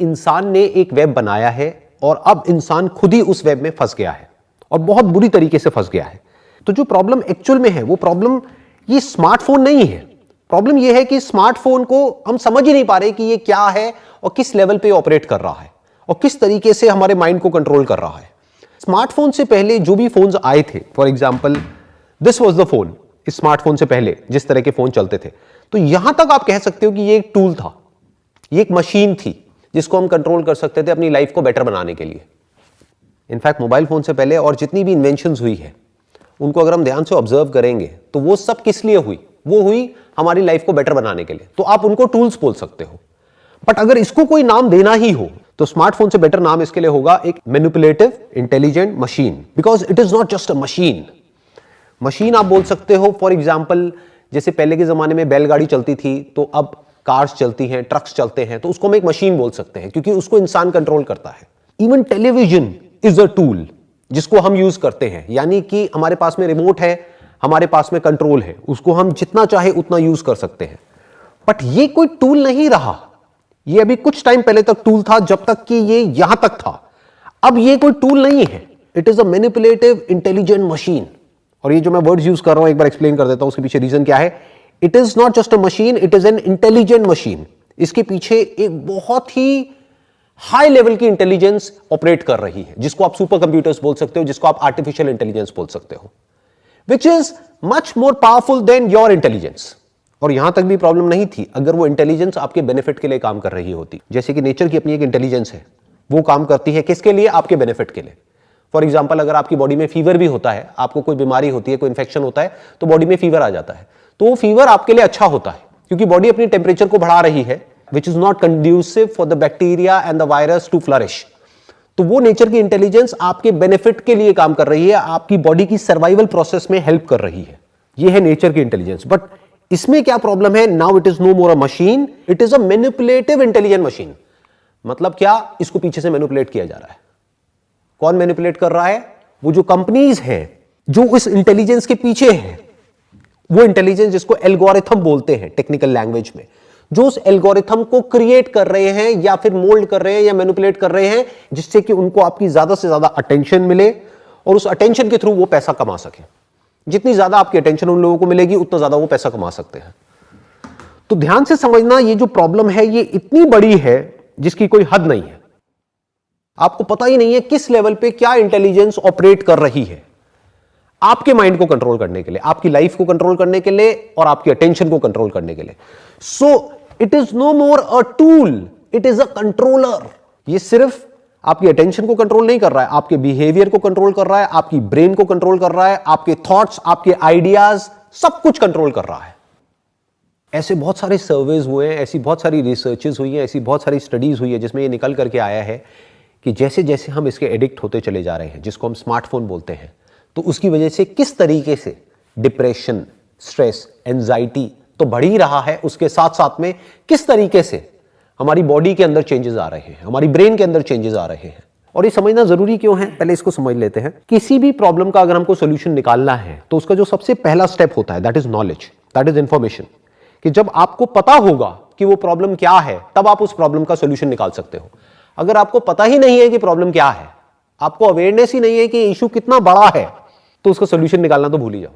इंसान ने एक वेब बनाया है और अब इंसान खुद ही उस वेब में फंस गया है और बहुत बुरी तरीके से फंस गया है। तो जो प्रॉब्लम एक्चुअल में है वो प्रॉब्लम ये स्मार्टफोन नहीं है। प्रॉब्लम ये है कि स्मार्टफोन को हम समझ ही नहीं पा रहे कि ये क्या है और किस लेवल पे ऑपरेट कर रहा है और किस तरीके से हमारे माइंड को कंट्रोल कर रहा है। स्मार्टफोन से पहले जो भी फोन्स आए थे, for example this was the phone, इस स्मार्टफोन से पहले जिस तरह के फोन चलते थे, तो यहां तक आप कह सकते हो कि ये एक टूल था, ये एक मशीन थी जिसको हम कंट्रोल कर सकते थे अपनी लाइफ को बेटर बनाने के लिए। इनफैक्ट मोबाइल फोन से पहले और जितनी भी इन्वेंशंस हुई है उनको अगर हम ध्यान से ऑब्जर्व करेंगे तो वो सब किस लिए हुई? वो हुई हमारी लाइफ को बेटर बनाने के लिए। तो आप उनको टूल्स बोल सकते हो, बट अगर इसको कोई नाम देना ही हो तो स्मार्टफोन से बेटर नाम इसके लिए होगा एक manipulative intelligent machine, because it is not just a machine. Machine आप बोल सकते हो फॉर एग्जाम्पल जैसे पहले के जमाने में बैलगाड़ी चलती थी तो अब कार्स चलती हैं, ट्रक्स चलते हैं, तो उसको हम एक मशीन बोल सकते हैं क्योंकि उसको इंसान कंट्रोल करता है। Even television is a tool जिसको हम यूज करते हैं, यानी कि हमारे पास में रिमोट है, हमारे पास में कंट्रोल है, उसको हम जितना चाहे उतना यूज कर सकते हैं। बट ये कोई टूल नहीं रहा, ये अभी कुछ टाइम पहले तक टूल था, जब तक कि ये यहां तक था। अब ये कोई टूल नहीं है, it is a manipulative intelligent machine. और ये जो मैं वर्ड्स यूज कर रहा हूं एक बार एक्सप्लेन कर देता हूं उसके पीछे रीजन क्या है। It is not just a machine, it is an intelligent machine. इसके पीछे एक बहुत ही हाई लेवल की इंटेलिजेंस ऑपरेट कर रही है, जिसको आप सुपर कंप्यूटर्स बोल सकते हो, जिसको आप आर्टिफिशियल इंटेलिजेंस बोल सकते हो, which is much more powerful than your intelligence. और यहां तक भी प्रॉब्लम नहीं थी अगर वो इंटेलिजेंस आपके बेनिफिट के लिए काम कर रही होती। जैसे कि नेचर की अपनी एक इंटेलिजेंस है, वो काम करती है किसके लिए? आपके बेनिफिट के लिए। फॉर एग्जाम्पल अगर आपकी बॉडी में फीवर भी होता है, आपको कोई बीमारी होती है, कोई इंफेक्शन होता है, तो बॉडी में फीवर आ जाता है, तो वो फीवर आपके लिए अच्छा होता है क्योंकि बॉडी अपनी टेम्परेचर को बढ़ा रही है, which is not conducive for the bacteria and the virus to flourish. तो वो नेचर की इंटेलिजेंस आपके बेनिफिट के लिए काम कर रही है, आपकी बॉडी की सर्वाइवल प्रोसेस में हेल्प कर रही है। ये है नेचर की इंटेलिजेंस। बट इसमें क्या प्रॉब्लम है? Now it is no more a machine, it is a manipulative intelligent machine. मतलब क्या? इसको पीछे से मैनिपुलेट किया जा रहा है। कौन मैनिपुलेट कर रहा है? वो जो कंपनीज हैं जो उस इंटेलिजेंस के पीछे है, वो इंटेलिजेंस जिसको एल्गोरिथम बोलते हैं टेक्निकल लैंग्वेज में, जो उस एल्गोरिथम को क्रिएट कर रहे हैं या फिर मोल्ड कर रहे हैं या मैनिपुलेट कर रहे हैं, जिससे कि उनको आपकी ज्यादा से ज्यादा अटेंशन मिले और उस अटेंशन के थ्रू वो पैसा कमा सके। जितनी ज्यादा आपकी अटेंशन उन लोगों को मिलेगी उतना ज्यादा वो पैसा कमा सकते हैं। तो ध्यान से समझना, ये जो प्रॉब्लम है ये इतनी बड़ी है जिसकी कोई हद नहीं है। आपको पता ही नहीं है किस लेवल पे क्या इंटेलिजेंस ऑपरेट कर रही है आपके माइंड को कंट्रोल करने के लिए, आपकी लाइफ को कंट्रोल करने के लिए और आपकी अटेंशन को कंट्रोल करने के लिए। So it is no more a tool, it is a controller. ये सिर्फ आपकी अटेंशन को कंट्रोल नहीं कर रहा है, आपके बिहेवियर को कंट्रोल कर रहा है, आपकी ब्रेन को कंट्रोल कर रहा है, आपके थॉट्स, आपके आइडियाज, सब कुछ कंट्रोल कर रहा है। ऐसे बहुत सारे सर्वेज हुए हैं, ऐसी बहुत सारी रिसर्चेज हुई हैं, ऐसी बहुत सारी स्टडीज हुई है जिसमें ये निकल करके आया है कि जैसे जैसे हम इसके एडिक्ट होते चले जा रहे हैं, जिसको हम स्मार्टफोन बोलते हैं, तो उसकी वजह से किस तरीके से डिप्रेशन, स्ट्रेस, एंजाइटी तो बढ़ ही रहा है, उसके साथ साथ में किस तरीके से हमारी बॉडी के अंदर चेंजेस आ रहे हैं, हमारी ब्रेन के अंदर चेंजेस आ रहे हैं। और ये समझना जरूरी क्यों है, पहले इसको समझ लेते हैं। किसी भी प्रॉब्लम का अगर हमको सोल्यूशन निकालना है तो उसका जो सबसे पहला स्टेप होता है that is knowledge, that is information. कि जब आपको पता होगा कि वो प्रॉब्लम क्या है तब आप उस प्रॉब्लम का सोल्यूशन निकाल सकते हो। अगर आपको पता ही नहीं है कि प्रॉब्लम क्या है, आपको अवेयरनेस ही नहीं है कि इशू कितना बड़ा है, तो उसका सोल्यूशन निकालना तो भूल ही जाओ।